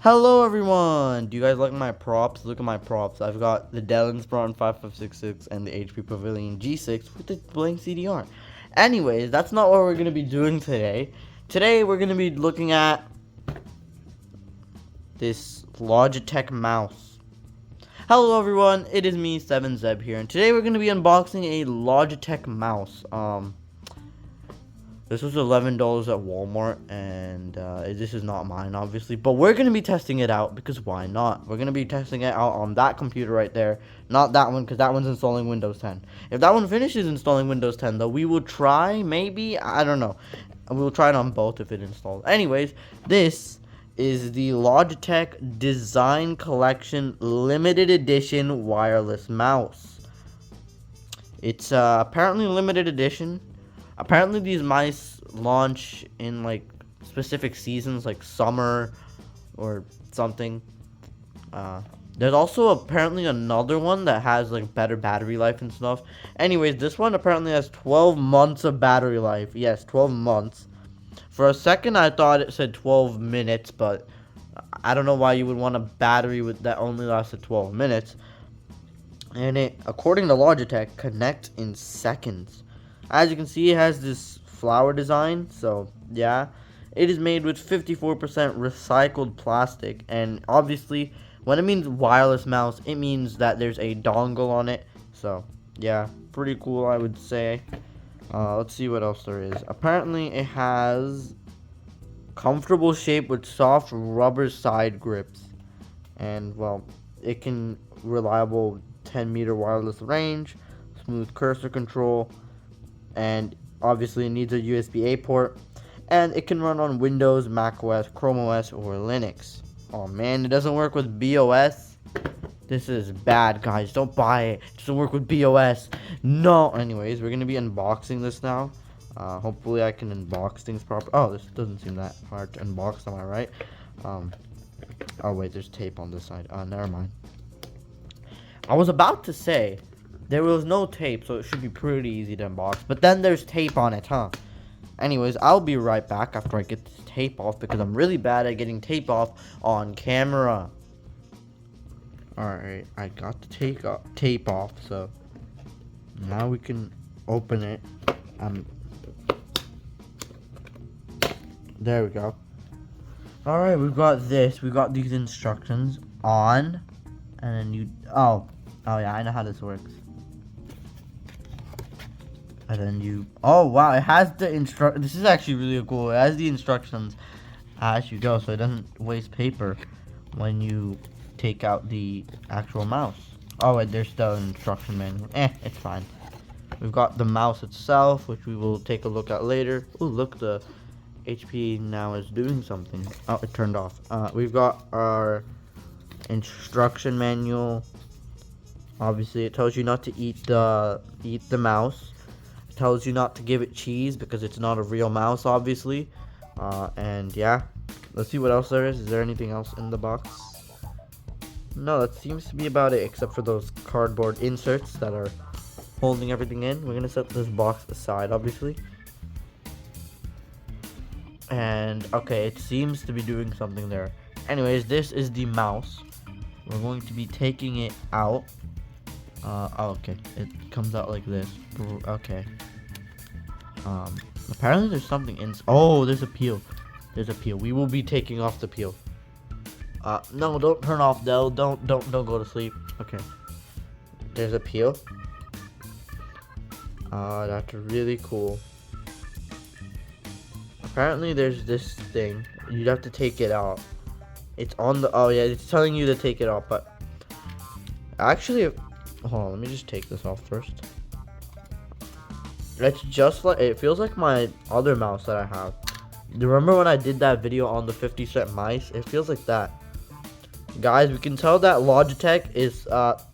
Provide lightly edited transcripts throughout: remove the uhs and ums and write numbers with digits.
Hello everyone! Do you guys like my props? Look at my props. I've got the Dell Inspiron 5566 and the HP Pavilion G6 with the blank CDR. Anyways, that's not what we're going to be doing today. Today we're going to be looking at this Logitech mouse. Hello everyone, it is me, 7Zeb here, and today we're going to be unboxing a Logitech mouse. This was $11 at Walmart, and this is not mine, obviously. But we're going to be testing it out, because why not? We're going to be testing it out on that computer right there. Not that one, because that one's installing Windows 10. If that one finishes installing Windows 10, though, we will try, maybe, I don't know. We'll try it on both if it installs. Anyways, this is the Logitech Design Collection Limited Edition Wireless Mouse. It's apparently limited edition. Apparently these mice launch in like specific seasons, like summer or something. There's also apparently another one that has like better battery life and stuff. Anyways, this one apparently has 12 months of battery life. Yes, 12 months. For a second I thought it said 12 minutes, but I don't know why you would want a battery with that only lasted 12 minutes. And it, according to Logitech, connects in seconds. As you can see, it has this flower design, so yeah. It is made with 54% recycled plastic, and obviously, when it means wireless mouse, it means that there's a dongle on it. So yeah, pretty cool, I would say. Let's see what else there is. Apparently, it has comfortable shape with soft rubber side grips, and well, it can reliable 10-meter wireless range, smooth cursor control. And obviously it needs a USB-A port, and it can run on Windows, Mac OS, Chrome OS, or Linux. Oh man, it doesn't work with BOS. This is bad, guys. Don't buy it. It doesn't work with BOS. No. Anyways, we're gonna be unboxing this now. Hopefully I can unbox things properly. Oh, this doesn't seem that hard to unbox. Am I right? Oh wait, there's tape on this side. Never mind. I was about to say there was no tape, so it should be pretty easy to unbox. But then there's tape on it, huh? Anyways, I'll be right back after I get this tape off, because I'm really bad at getting tape off on camera. Alright, I got the tape off, so now we can open it. There we go. Alright, we've got this. We've got these instructions on. And then you... Oh yeah, I know how this works. And then you... Oh, wow, it has the This is actually really cool. It has the instructions as you go, so it doesn't waste paper when you take out the actual mouse. Oh, wait, there's the instruction manual. It's fine. We've got the mouse itself, which we will take a look at later. Oh, look, the HP now is doing something. Oh, it turned off. We've got our instruction manual. Obviously, it tells you not to eat the mouse. It tells you not to give it cheese because it's not a real mouse, obviously. And yeah, let's see what else there is. Is there anything else in the box? No, that seems to be about it, except for those cardboard inserts that are holding everything in. We're gonna set this box aside, obviously. And okay, it seems to be doing something there. Anyways, this is the mouse. We're going to be taking it out. Okay, it comes out like this. Okay. Apparently there's something in. Oh, there's a peel. There's a peel. We will be taking off the peel. No, don't turn off, Dell. Don't go to sleep. Okay. There's a peel. That's really cool. Apparently there's this thing. You'd have to take it out. It's on the... Oh yeah, it's telling you to take it off, but actually, hold on, let me just take this off first. It's just like, it feels like my other mouse that I have. Remember when I did that video on the 50-cent mice? It feels like that. Guys, we can tell that Logitech is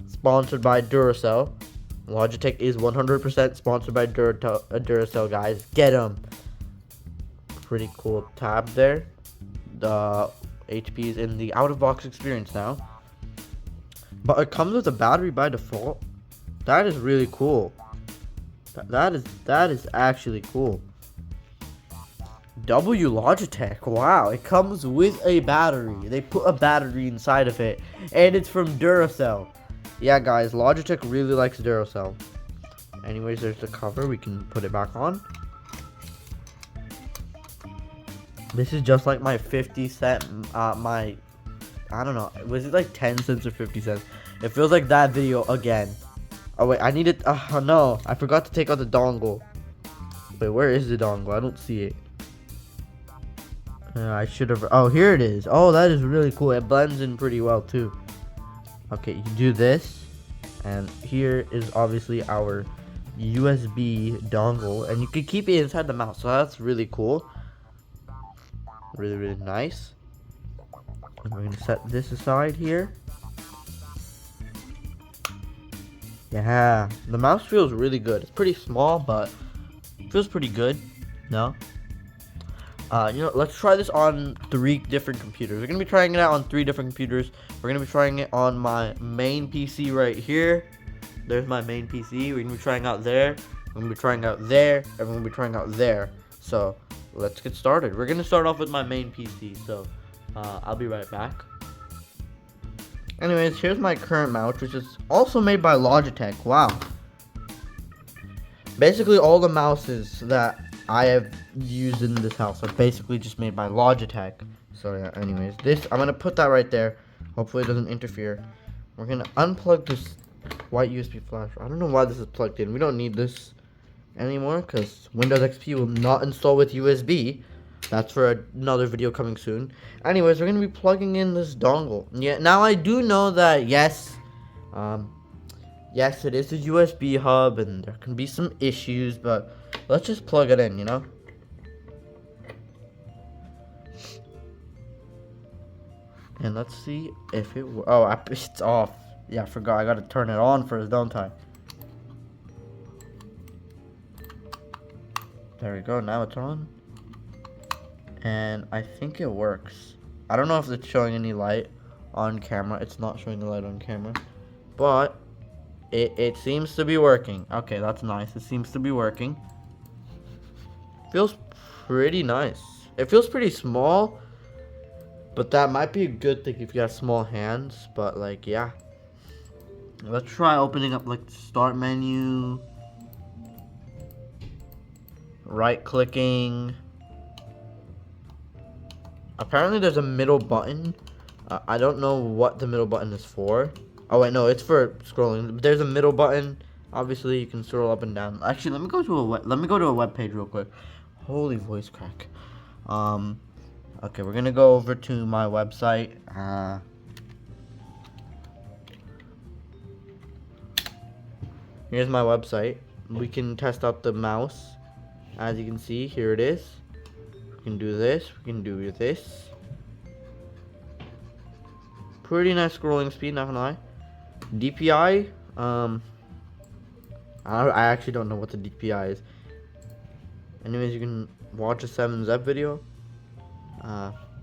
sponsored by Duracell. Logitech is 100% sponsored by Duracell, guys. Get them. Pretty cool tab there. The HP is in the out-of-box experience now. But it comes with a battery by default. That is really cool. That is actually cool. Logitech. Wow, it comes with a battery. They put a battery inside of it, and it's from Duracell. Yeah, guys, Logitech really likes Duracell. Anyways, there's the cover. We can put it back on. This is just like my 50 cent, I don't know, was it like 10 cents or 50 cents? It feels like that video again. Oh wait, I need it. Oh no, I forgot to take out the dongle. Wait, where is the dongle? I don't see it. I should have. Oh, here it is. Oh, that is really cool. It blends in pretty well too. Okay, you do this, and here is obviously our USB dongle, and you can keep it inside the mouse. So that's really cool. Really, really nice. And we're gonna set this aside here. Yeah, the mouse feels really good. It's pretty small, but it feels pretty good. No. Let's try this on 3 different computers. We're gonna be trying it out on 3 different computers. We're gonna be trying it on my main PC right here. There's my main PC. We're gonna be trying out there. We're gonna be trying out there, and we're gonna be trying out there. So let's get started. We're gonna start off with my main PC. So I'll be right back. Anyways, here's my current mouse, which is also made by Logitech. Wow. Basically, all the mouses that I have used in this house are basically just made by Logitech. So yeah, anyways, I'm gonna put that right there. Hopefully it doesn't interfere. We're gonna unplug this white USB flash. I don't know why this is plugged in. We don't need this anymore because Windows XP will not install with USB. That's for another video coming soon. Anyways, we're gonna be plugging in this dongle. Yeah, now I do know that yes, it is a USB hub, and there can be some issues, but let's just plug it in, And let's see if it it's off. Yeah, I forgot. I gotta turn it on first, don't I? There we go. Now it's on. And I think it works. I don't know if it's showing any light on camera. It's not showing the light on camera. But it seems to be working. Okay, that's nice. It seems to be working. Feels pretty nice. It feels pretty small. But that might be a good thing if you have small hands. But like, yeah. Let's try opening up like the start menu. Right clicking. Apparently there's a middle button. I don't know what the middle button is for. Oh wait, no, it's for scrolling. There's a middle button. Obviously, you can scroll up and down. Actually, let me go to a web page real quick. Holy voice crack. Okay, we're gonna go over to my website. Here's my website. We can test out the mouse. As you can see, here it is. We can do this. We can do this. Pretty nice scrolling speed, not gonna lie. DPI. I actually don't know what the DPI is. Anyways, you can watch a 7-Zep video.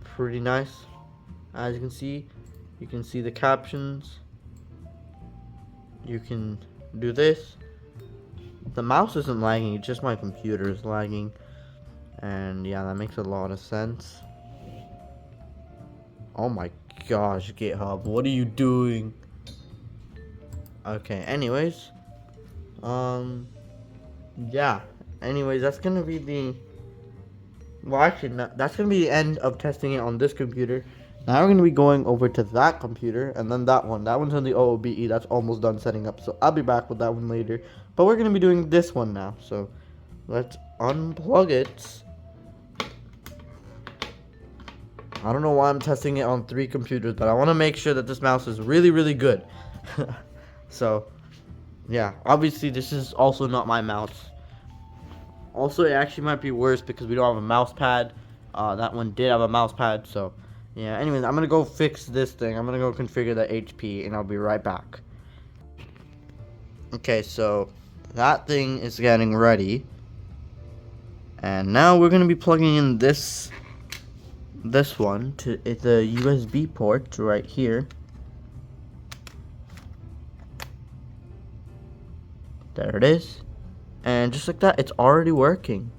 Pretty nice. As you can see the captions. You can do this. The mouse isn't lagging, it's just my computer is lagging. And yeah, that makes a lot of sense. Oh my gosh, GitHub, what are you doing? Okay, anyways. Yeah. Anyways, that's gonna be the... Well, actually, that's gonna be the end of testing it on this computer. Now we're gonna be going over to that computer, and then that one. That one's on the OOBE, that's almost done setting up. So I'll be back with that one later. But we're gonna be doing this one now. So let's unplug it. I don't know why I'm testing it on 3 computers, but I want to make sure that this mouse is really, really good. So, yeah. Obviously, this is also not my mouse. Also, it actually might be worse because we don't have a mouse pad. That one did have a mouse pad, so... Yeah, anyways, I'm going to go fix this thing. I'm going to go configure the HP, and I'll be right back. Okay, so that thing is getting ready. And now we're going to be plugging in this one to the USB port right here. There it is. And just like that, it's already working.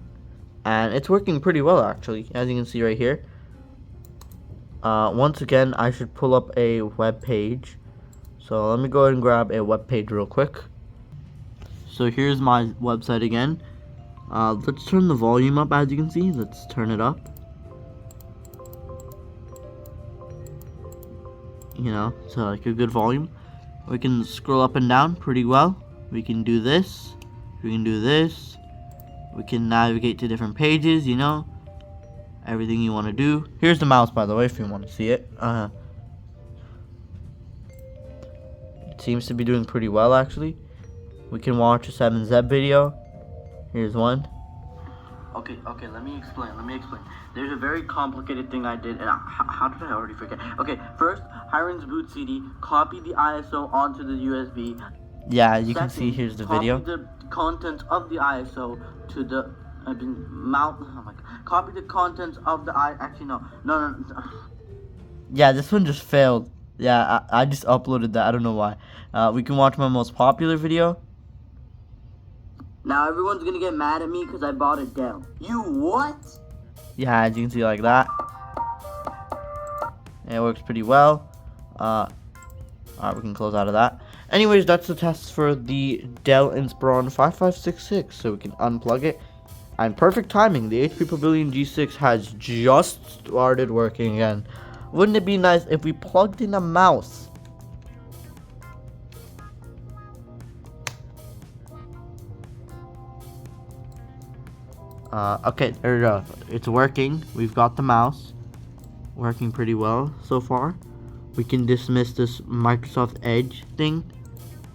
and it's working pretty well actually, as you can see right here. Once again, I should pull up a web page. So let me go ahead and grab a web page real quick. So here's my website again. Let's turn the volume up, as you can see. Let's turn it up. You know, so like a good volume. We can scroll up and down pretty well. We can do this. We can do this. We can navigate to different pages, you know. Everything you want to do. Here's the mouse, by the way, if you want to see it. It seems to be doing pretty well, actually. We can watch a 7Zeb video. Here's one. Okay, let me explain. There's a very complicated thing I did, and how did I already forget? Okay, first, Hiren's boot CD, copy the ISO onto the USB. Yeah, you can see here's the video. Copy the contents of the ISO to the mount. Oh my god. Copy the contents of the actually no. Yeah, this one just failed. Yeah, I just uploaded that. I don't know why. We can watch my most popular video. Now everyone's gonna get mad at me because I bought a Dell. You what? Yeah, as you can see, like that. It works pretty well. Alright, we can close out of that. Anyways, that's the test for the Dell Inspiron 5566. So we can unplug it. And perfect timing, the HP Pavilion G6 has just started working again. Wouldn't it be nice if we plugged in a mouse? Okay, there we go. It's working. We've got the mouse working pretty well so far. We can dismiss this Microsoft Edge thing.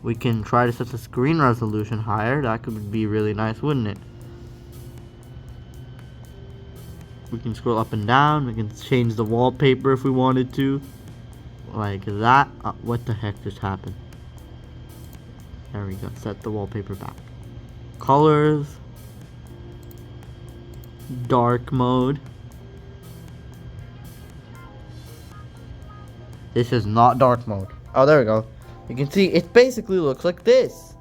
We can try to set the screen resolution higher. That could be really nice, wouldn't it? We can scroll up and down. We can change the wallpaper if we wanted to. Like that. What the heck just happened? There we go. Set the wallpaper back. Colors. Dark mode. This is not dark mode. Oh, there we go. You can see it basically looks like this.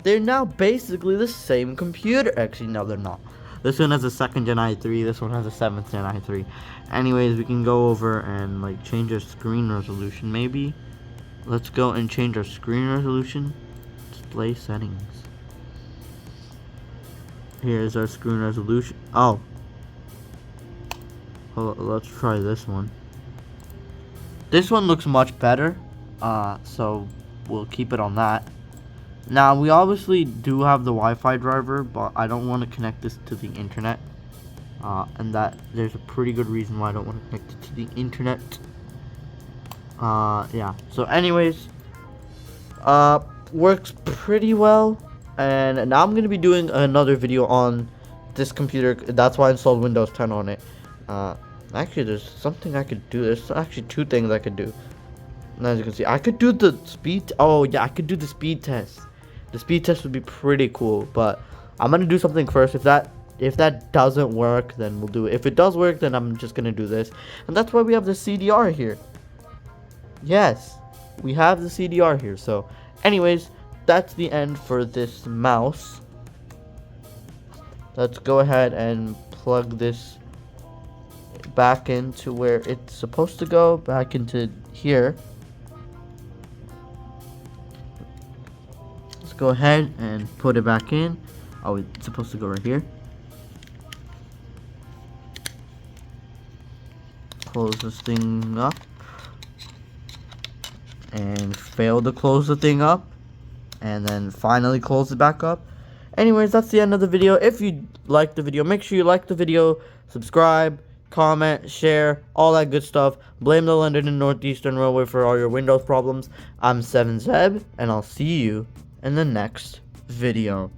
They're now basically the same computer. Actually, no, they're not. This one has a 2nd Gen i3. This one has a 7th Gen i3. Anyways, we can go over and like change our screen resolution. Maybe let's go and change our screen resolution. Display settings. Here's our screen resolution. Oh. Let's try this one. This one looks much better, so we'll keep it on that. Now, we obviously do have the Wi-Fi driver, but I don't want to connect this to the internet. And that there's a pretty good reason why I don't want to connect it to the internet. Yeah. So anyways, works pretty well. And now I'm going to be doing another video on this computer. That's why I installed Windows 10 on it. Actually, there's something I could do. There's actually 2 things I could do. And as you can see, I could do the speed. Oh yeah, I could do the speed test. The speed test would be pretty cool. But I'm gonna do something first. If that doesn't work, then we'll do it. If it does work, then I'm just gonna do this. And that's why we have the CDR here. Yes, we have the CDR here. So, anyways, that's the end for this mouse. Let's go ahead and plug this back into where it's supposed to go, back into here. Let's go ahead and put it back in. Oh, it's supposed to go right here. Close this thing up. And fail to close the thing up. And then finally close it back up. Anyways, that's the end of the video. If you liked the video, make sure you like the video, subscribe, comment, share, all that good stuff. Blame the London and Northeastern Railway for all your Windows problems. I'm 7Zeb, and I'll see you in the next video.